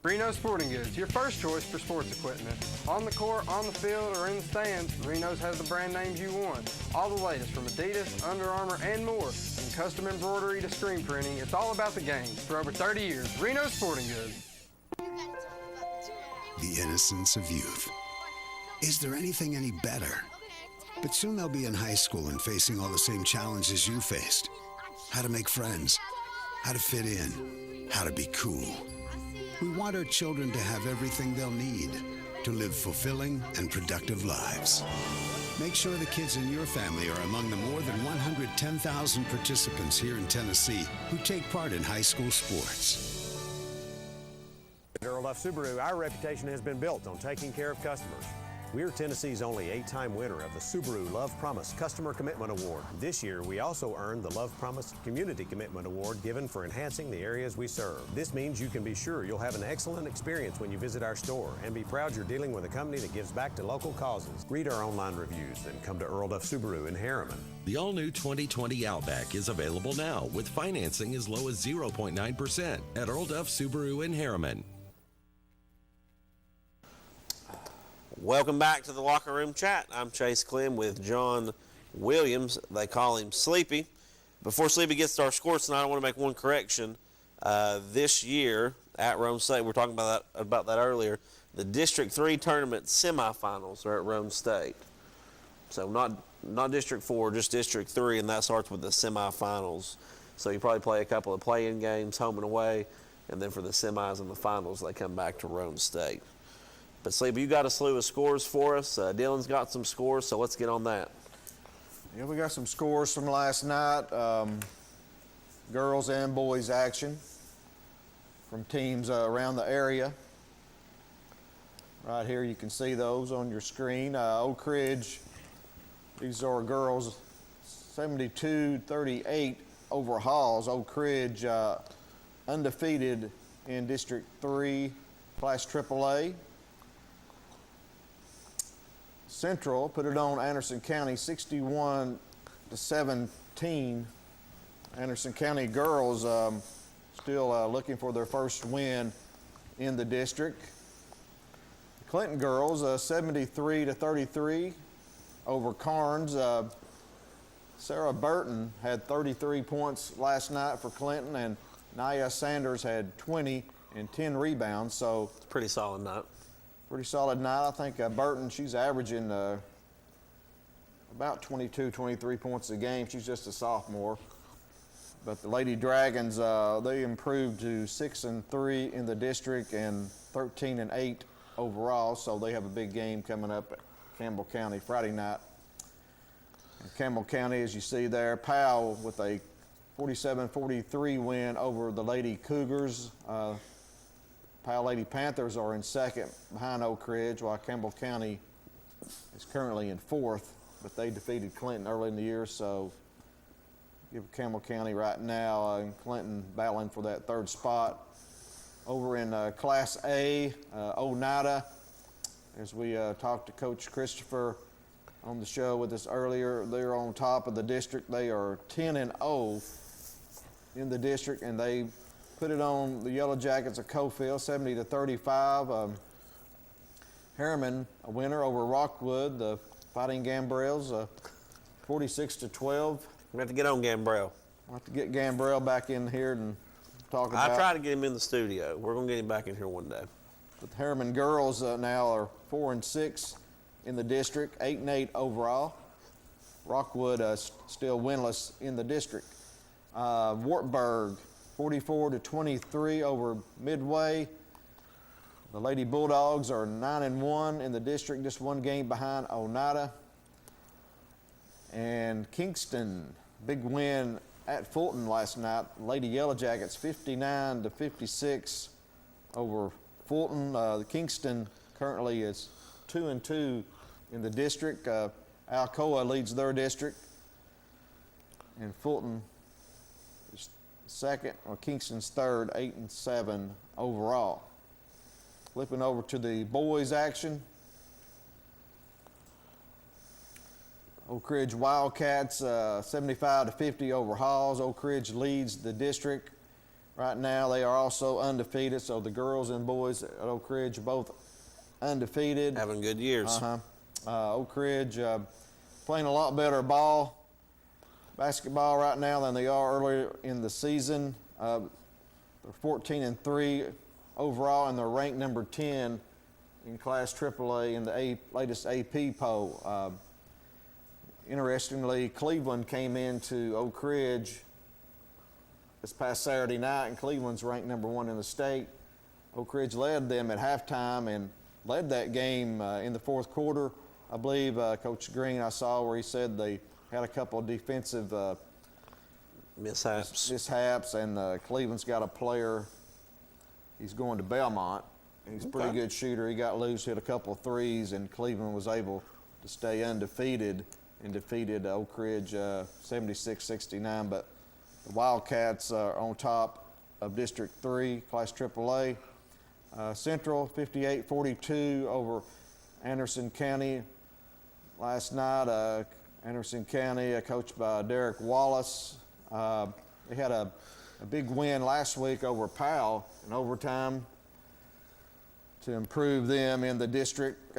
Reno Sporting Goods, your first choice for sports equipment. On the court, on the field, or in the stands, Reno's has the brand names you want. All the latest from Adidas, Under Armour, and more. From custom embroidery to screen printing, it's all about the game. For over 30 years, Reno Sporting Goods. The innocence of youth. Is there anything any better? But soon they'll be in high school and facing all the same challenges you faced. How to make friends, how to fit in, how to be cool. We want our children to have everything they'll need to live fulfilling and productive lives. Make sure the kids in your family are among the more than 110,000 participants here in Tennessee who take part in high school sports. At Earl Duff Subaru, our reputation has been built on taking care of customers. We're Tennessee's only 8-time winner of the Subaru Love Promise Customer Commitment Award. This year, we also earned the Love Promise Community Commitment Award given for enhancing the areas we serve. This means you can be sure you'll have an excellent experience when you visit our store and be proud you're dealing with a company that gives back to local causes. Read our online reviews, then come to Earl Duff Subaru in Harriman. The all-new 2020 Outback is available now with financing as low as 0.9% at Earl Duff Subaru in Harriman. Welcome back to the Locker Room Chat. I'm Chase Clem with John Williams. They call him Sleepy. Before Sleepy gets to our scores tonight, I want to make one correction. This year at Rome State, we were talking about that earlier, the District 3 tournament semifinals are at Rome State. So not not District 4, just District 3, and that starts with the semifinals. So you probably play a couple of play-in games, home and away, and then for the semis and the finals, they come back to Rome State. But, Sleepy, you got a slew of scores for us. Dylan's got some scores, so let's get on that. Yeah, we got some scores from last night. Girls and boys action from teams around the area. Right here you can see those on your screen. Oak Ridge, these are girls, 72-38 over Halls. Oak Ridge undefeated in District 3 Class AAA. Central put it on Anderson County 61-17. Anderson County girls still looking for their first win in the district. Clinton girls 73-33 over Carnes. Sarah Burton had 33 points last night for Clinton, and Naya Sanders had 20 and 10 rebounds. So pretty solid night. Pretty solid night. I think Burton, she's averaging about 22, 23 points a game. She's just a sophomore. But the Lady Dragons, they improved to 6-3 in the district and 13-8 overall. So they have a big game coming up at Campbell County Friday night. And Campbell County, as you see there, Powell with a 47-43 win over the Lady Cougars. Powell Lady Panthers are in second behind Oak Ridge, while Campbell County is currently in fourth, but they defeated Clinton early in the year, so give Campbell County right now and Clinton battling for that third spot. Over in Class A, Oneida, as we talked to Coach Christopher on the show with us earlier, they're on top of the district. They are 10-0 in the district, and they put it on the Yellow Jackets of Cofield, 70-35. Harriman, a winner over Rockwood, the Fighting Gambrels, 46-12. We have to get on Gambrell. We'll have to get Gambrell back in here and talk about. I tried to get him in the studio. We're going to get him back in here one day. But the Harriman girls now are 4-6 in the district, 8-8 overall. Rockwood still winless in the district. Wartburg, 44-23 over Midway. The Lady Bulldogs are 9-1 in the district, just one game behind Oneida. And Kingston, big win at Fulton last night. Lady Yellow Jackets 59-56 over Fulton. Kingston currently is 2-2 in the district. Alcoa leads their district, and Fulton is second, or Kingston's third, 8-7 overall. Flipping over to the boys' action. Oak Ridge Wildcats 75-50 over Halls. Oak Ridge leads the district right now. They are also undefeated, so the girls and boys at Oak Ridge are both undefeated. Having good years. Oak Ridge playing a lot better basketball right now than they are earlier in the season. They're 14-3 overall, and they're ranked number 10 in Class AAA in the latest AP poll. Interestingly, Cleveland came into Oak Ridge this past Saturday night, and Cleveland's ranked number 1 in the state. Oak Ridge led them at halftime and led that game in the fourth quarter. I believe Coach Green, I saw where he said they had a couple of defensive mishaps, and Cleveland's got a player. He's going to Belmont. He's a pretty good shooter. He got loose, hit a couple of threes, and Cleveland was able to stay undefeated and defeated Oak Ridge 76-69. But the Wildcats are on top of District 3, Class AAA. Central 58-42 over Anderson County last night. Anderson County, coached by Derek Wallace. They had a big win last week over Powell in overtime to improve them in the district.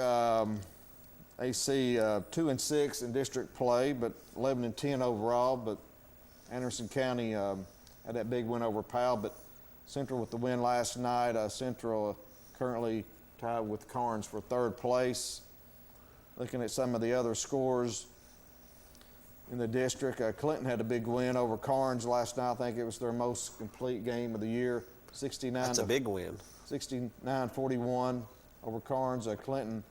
They see 2-6 in district play, but 11-10 overall. But Anderson County had that big win over Powell. But Central with the win last night. Central currently tied with Carnes for third place. Looking at some of the other scores, in the district. Clinton had a big win over Carnes last night. I think it was their most complete game of the year. 69. That's a big win. 69-41 over Carnes. Clinton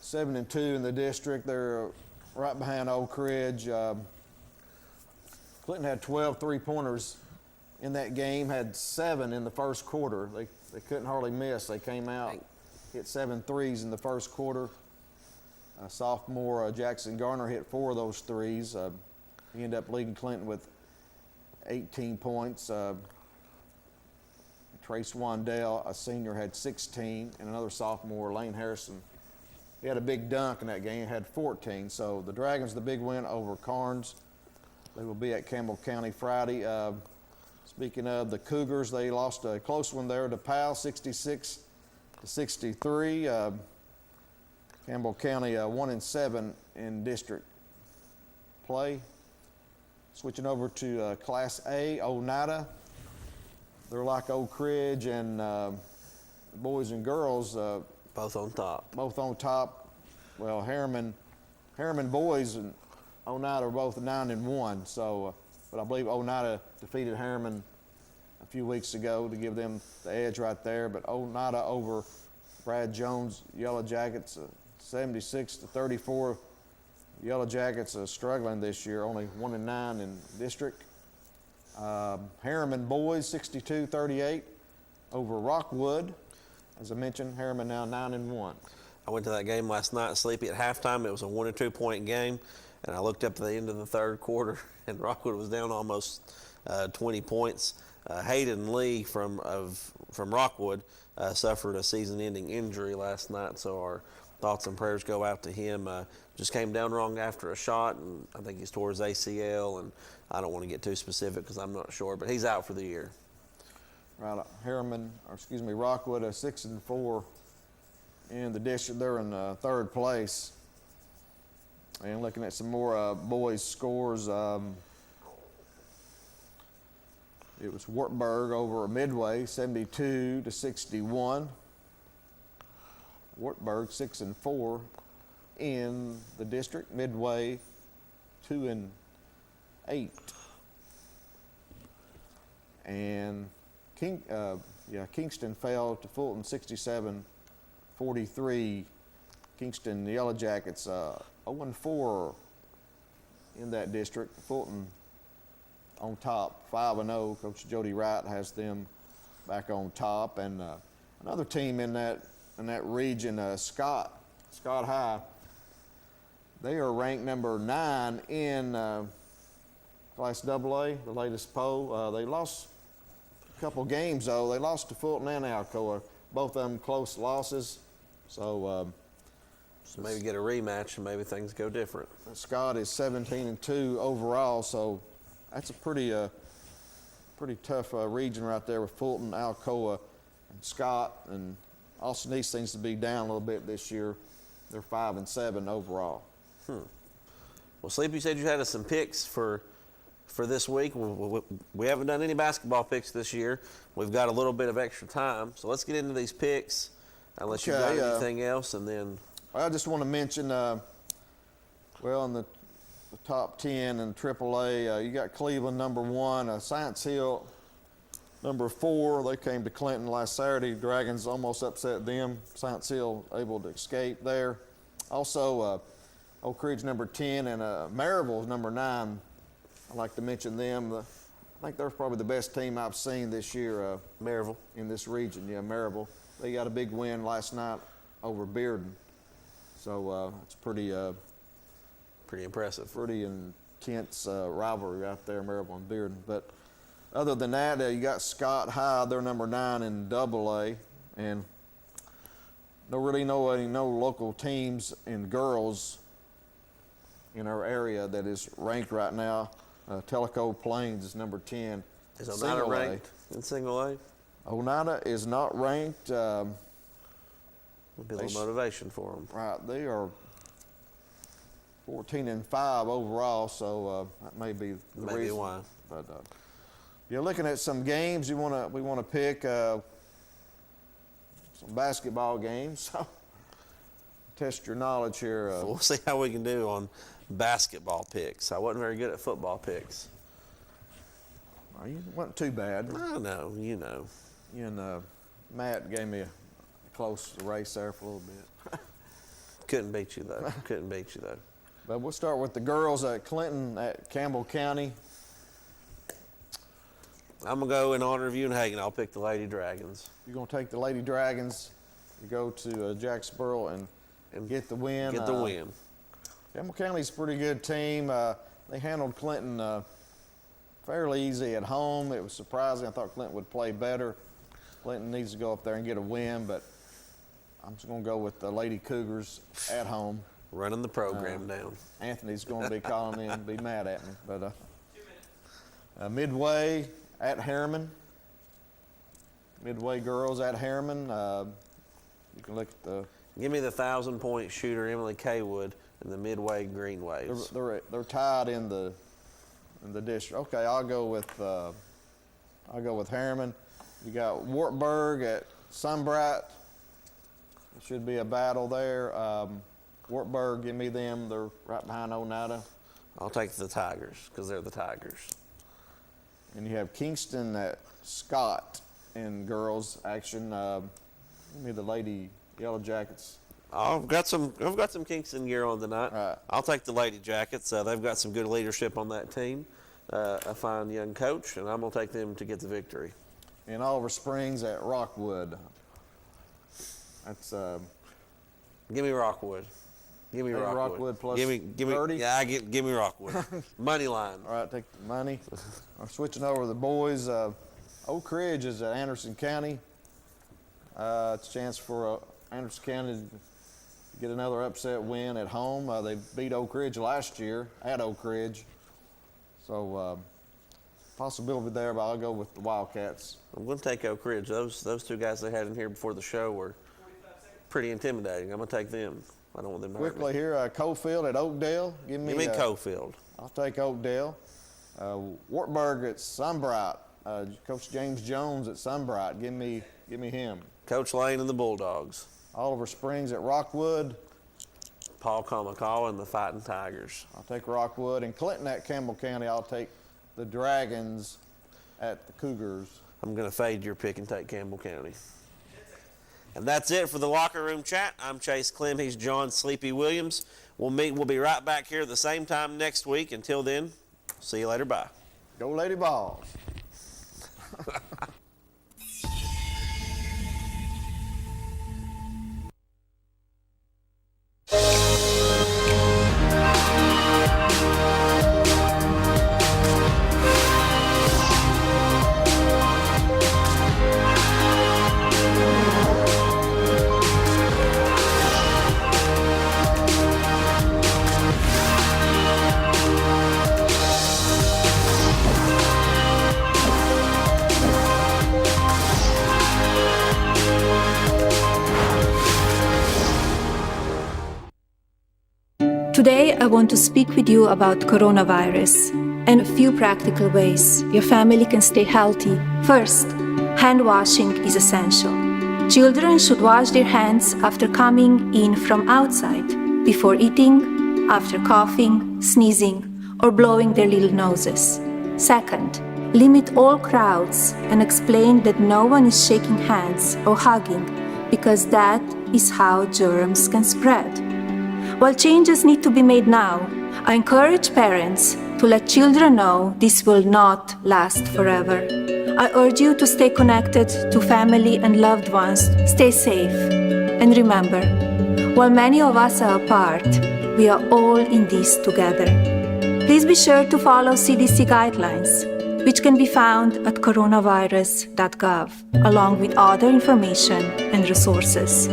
7-2 in the district. They're right behind Oak Ridge. Clinton had 12 three-pointers in that game, had 7 in the first quarter. They couldn't hardly miss. They came out, hit 7 threes in the first quarter. Sophomore Jackson Garner hit 4 of those threes. He ended up leading Clinton with 18 points. Trace Wandell, a senior, had 16, and another sophomore, Lane Harrison, he had a big dunk in that game, had 14. So the Dragons, the big win over Carnes. They will be at Campbell County Friday. Speaking of the Cougars, they lost a close one there to Powell, 66-63. Campbell County 1-7 in district play. Switching over to Class A, Oneida. They're like Oak Ridge, and boys and girls. Both on top. Both on top. Well, Harriman boys and Oneida are both 9-1. So, but I believe Oneida defeated Harriman a few weeks ago to give them the edge right there. But Oneida over Brad Jones Yellow Jackets, 76-34. Yellow Jackets are struggling this year, only 1-9 in district. Harriman boys 62-38 over Rockwood. As I mentioned, Harriman now 9-1. I went to that game last night, sleepy at halftime. It was a 1 or 2 point game, and I looked up at the end of the third quarter, and Rockwood was down almost 20 points. Hayden Lee from Rockwood suffered a season-ending injury last night, so our thoughts and prayers go out to him. Just came down wrong after a shot, and I think he's tore his ACL, and I don't want to get too specific because I'm not sure, but he's out for the year. Right, Rockwood 6-4 in the district. They're in third place. And looking at some more boys' scores, it was Wartburg over Midway, 72-61. Wartburg 6-4 in the district. Midway 2-8. And Kingston fell to Fulton 67-43. Kingston, the Yellow Jackets, 0-4 in that district. Fulton on top, 5-0. Coach Jody Wright has them back on top. And another team in that region, Scott High, they are ranked number 9 in Class AA, the latest poll. They lost a couple games, though. They lost to Fulton and Alcoa, both of them close losses. So maybe get a rematch and maybe things go different. Scott is 17-2 overall, so that's a pretty tough region right there with Fulton, Alcoa, and Scott. And Austin East seems to be down a little bit this year. They're 5-7 overall. Well, Sleep, you said you had us some picks for this week. We haven't done any basketball picks this year. We've got a little bit of extra time, so let's get into these picks. Unless you've got anything else, and then I just want to mention, in the top 10 in AAA, you got Cleveland number 1, Science Hill number 4. They came to Clinton last Saturday. Dragons almost upset them. Science Hill able to escape there. Also, Oak Ridge number 10 and Maryville's number 9. I'd like to mention them. I think they're probably the best team I've seen this year. Maryville in this region. Yeah, Maryville. They got a big win last night over Bearden. So it's pretty impressive. Pretty intense rivalry out there, Maryville and Bearden. But other than that, you got Scott High. They're number 9 in AA, and no local teams in girls in our area that is ranked right now. Tellico Plains is number 10. Is Oneida ranked in single A? Oneida is not ranked. Would be a little motivation for them. Right, they are 14-5 overall, so that may be the reason. Why. But you're looking at some games we want to pick. Some basketball games. Test your knowledge here. We'll see how we can do basketball picks. I wasn't very good at football picks. Well, you wasn't too bad. I know, you know. You and Matt gave me a close race there for a little bit. Couldn't beat you, though. Couldn't beat you, though. But we'll start with the girls at Clinton at Campbell County. I'm going to go in honor of you and Hagan. I'll pick the Lady Dragons. You're going to take the Lady Dragons. You go to Jacksboro and get the win. Get the win. Campbell County's a pretty good team. They handled Clinton fairly easy at home. It was surprising. I thought Clinton would play better. Clinton needs to go up there and get a win, but I'm just going to go with the Lady Cougars at home. Running the program down. Anthony's going to be calling in and be mad at me. But Midway at Harriman. Midway girls at Harriman. You can look at the. Give me the 1,000-point shooter Emily Kaywood and the Midway Green Waves. They're tied in the district. Okay, I'll go with Harriman. You got Wartburg at Sunbright. It should be a battle there. Wartburg, give me them. They're right behind Oneida. I'll take the Tigers because they're the Tigers. And you have Kingston at Scott in girls action. Give me the Lady Yellow Jackets. I've got some Kingston gear on tonight. Right. I'll take the Lady Jackets. They've got some good leadership on that team. A fine young coach, and I'm going to take them to get the victory. In Oliver Springs at Rockwood. That's give me Rockwood. Give me Rockwood. Rockwood plus give me 30. Yeah, give me Rockwood. Money line. All right, take the money. I'm switching over to the boys. Oak Ridge is at Anderson County. It's a chance for Anderson County to get another upset win at home. They beat Oak Ridge last year at Oak Ridge. So possibility there, but I'll go with the Wildcats. I'm going to take Oak Ridge. Those two guys they had in here before the show were pretty intimidating. I'm going to take them. I don't want them to hurt me. Quickly here, Cofield at Oakdale. Give me Cofield. I'll take Oakdale. Wartburg at Sunbright. Coach James Jones at Sunbright. Give me him. Coach Lane and the Bulldogs. Oliver Springs at Rockwood. Paul Kamakawa and the Fighting Tigers. I'll take Rockwood. And Clinton at Campbell County, I'll take the Dragons at the Cougars. I'm going to fade your pick and take Campbell County. And that's it for the Locker Room Chat. I'm Chase Clem. He's John Sleepy Williams. We'll be right back here at the same time next week. Until then, see you later. Bye. Go Lady Balls. Today, I want to speak with you about coronavirus and a few practical ways your family can stay healthy. First, hand washing is essential. Children should wash their hands after coming in from outside, before eating, after coughing, sneezing, or blowing their little noses. Second, limit all crowds and explain that no one is shaking hands or hugging, because that is how germs can spread. While changes need to be made now, I encourage parents to let children know this will not last forever. I urge you to stay connected to family and loved ones, stay safe, and remember, while many of us are apart, we are all in this together. Please be sure to follow CDC guidelines, which can be found at coronavirus.gov, along with other information and resources.